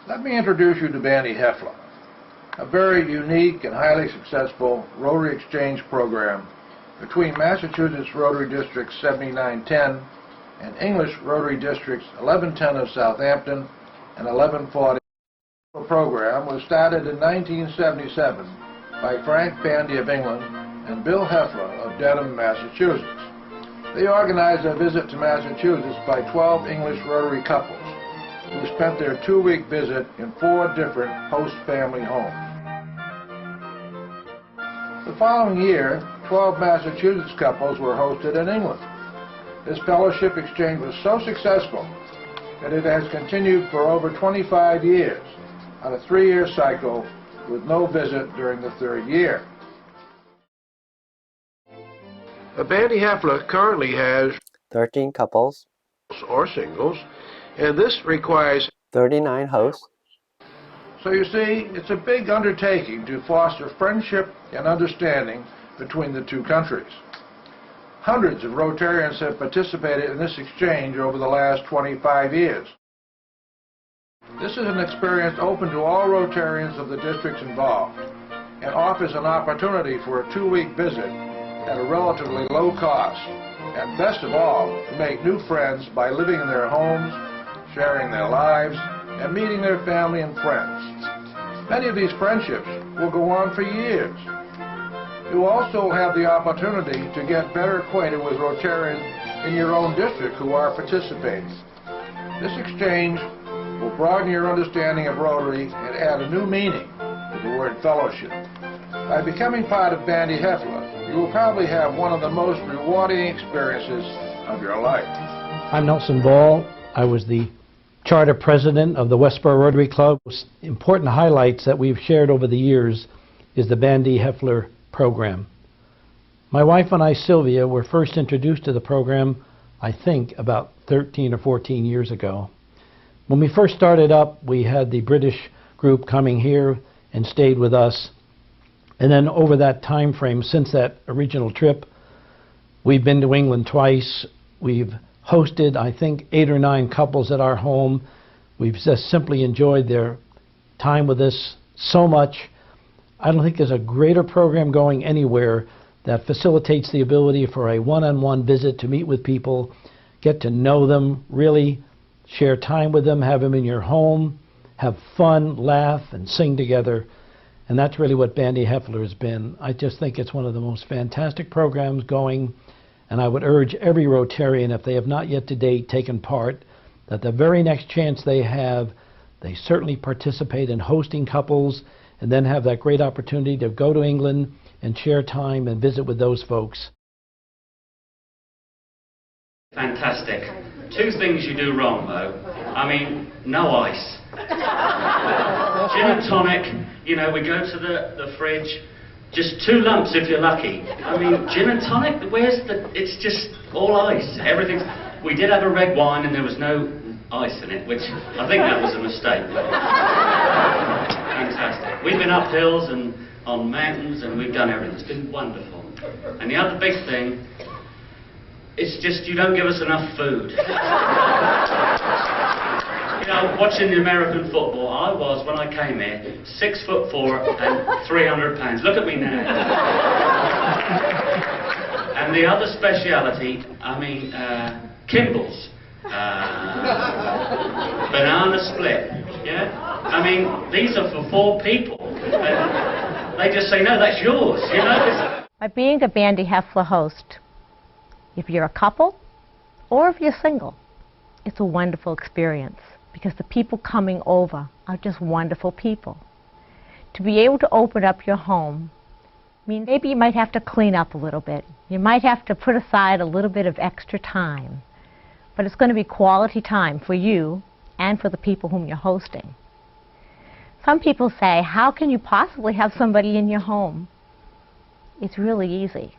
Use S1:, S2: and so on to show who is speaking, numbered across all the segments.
S1: Let me introduce you to Bandey-Hefler, a very unique and highly successful Rotary Exchange program between Massachusetts Rotary District 7910 and English Rotary Districts 1110 of Southampton and 1140. The program was started in 1977 by Frank Bandey of England and Bill Hefler of Dedham, Massachusetts. They organized a visit to Massachusetts by 12 English Rotary couples who spent their 2-week visit in 4 different host family homes. The following year, 12 Massachusetts couples were hosted in England. This fellowship exchange was so successful that it has continued for over 25 years on a 3-year cycle with no visit during the 3rd year. Bandey-Hefler currently has
S2: 13 couples
S1: or singles, and this requires
S2: 39 hosts.
S1: So you see, it's a big undertaking to foster friendship and understanding between the 2 countries. Hundreds of Rotarians have participated in this exchange over the last 25 years. This is an experience open to all Rotarians of the districts involved and offers an opportunity for a 2-week visit at a relatively low cost, and best of all, to make new friends by living in their homes, sharing their lives, and meeting their family and friends. Many of these friendships will go on for years. You will also have the opportunity to get better acquainted with Rotarians in your own district who are participating. This exchange will broaden your understanding of Rotary and add a new meaning to the word fellowship. By becoming part of Bandey-Hefler, you will probably have one of the most rewarding experiences of your life.
S3: I'm Nelson Ball. I was the charter president of the Westboro Rotary Club. Important highlights that we've shared over the years is the Bandey-Hefler program. My wife and I, Sylvia, were first introduced to the program, I think, about 13 or 14 years ago. When we first started up, we had the British group coming here and stayed with us. And then over that time frame, since that original trip, we've been to England twice. We've hosted, I think, 8 or 9 couples at our home. We've just simply enjoyed their time with us so much. I don't think there's a greater program going anywhere that facilitates the ability for a one-on-one visit to meet with people, get to know them, really share time with them, have them in your home, have fun, laugh, and sing together. And that's really what Bandey-Hefler has been. I just think it's one of the most fantastic programs going, and I would urge every Rotarian, if they have not yet to date taken part, that the very next chance they have, they certainly participate in hosting couples and then have that great opportunity to go to England and share time and visit with those folks.
S4: Fantastic. 2 things you do wrong, though. I mean, no ice. Gin and tonic, you know, we go to the fridge, just 2 lumps if you're lucky. I mean, gin and tonic, it's just all ice. Everything's, we did have a red wine and there was no ice in it, which I think that was a mistake. Fantastic. We've been up hills and on mountains and we've done everything. It's been wonderful. And the other big thing, it's just you don't give us enough food. You know, watching the American football, I was, when I came here, 6'4" and 300 pounds. Look at me now. And the other speciality, I mean, Kimball's. Banana split, yeah? I mean, these are for 4 people. And they just say, no, that's yours, you know?
S5: By being a Bandey-Hefler host, if you're a couple or if you're single, it's a wonderful experience because the people coming over are just wonderful people. To be able to open up your home, I mean, maybe you might have to clean up a little bit. You might have to put aside a little bit of extra time. But it's going to be quality time for you and for the people whom you're hosting. Some people say, how can you possibly have somebody in your home? It's really easy.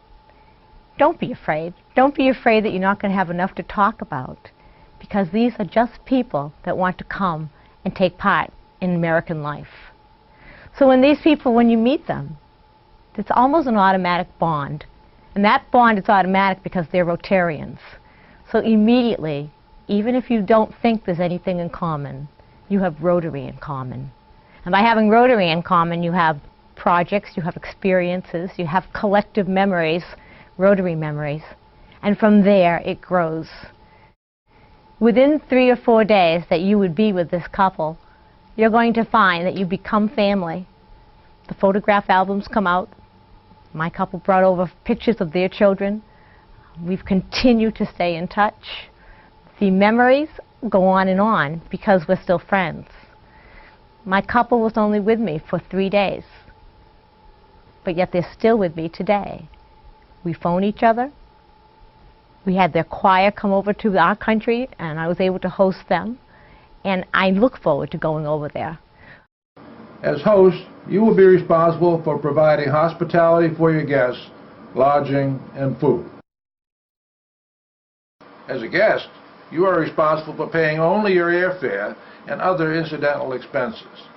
S5: Don't be afraid. Don't be afraid that you're not going to have enough to talk about, because these are just people that want to come and take part in American life. So when these people, when you meet them, it's almost an automatic bond. And that bond is automatic because they're Rotarians. So immediately, even if you don't think there's anything in common, you have Rotary in common. And by having Rotary in common, you have projects, you have experiences, you have collective memories, Rotary memories. And from there, it grows. Within 3 or 4 days that you would be with this couple, you're going to find that you become family. The photograph albums come out. My couple brought over pictures of their children. We've continued to stay in touch. The memories go on because we're still friends. My couple was only with me for 3 days, but yet they're still with me today. We phone each other. We had their choir come over to our country, and I was able to host them, and I look forward to going over there.
S1: As host, you will be responsible for providing hospitality for your guests, lodging, and food. As a guest, you are responsible for paying only your airfare and other incidental expenses.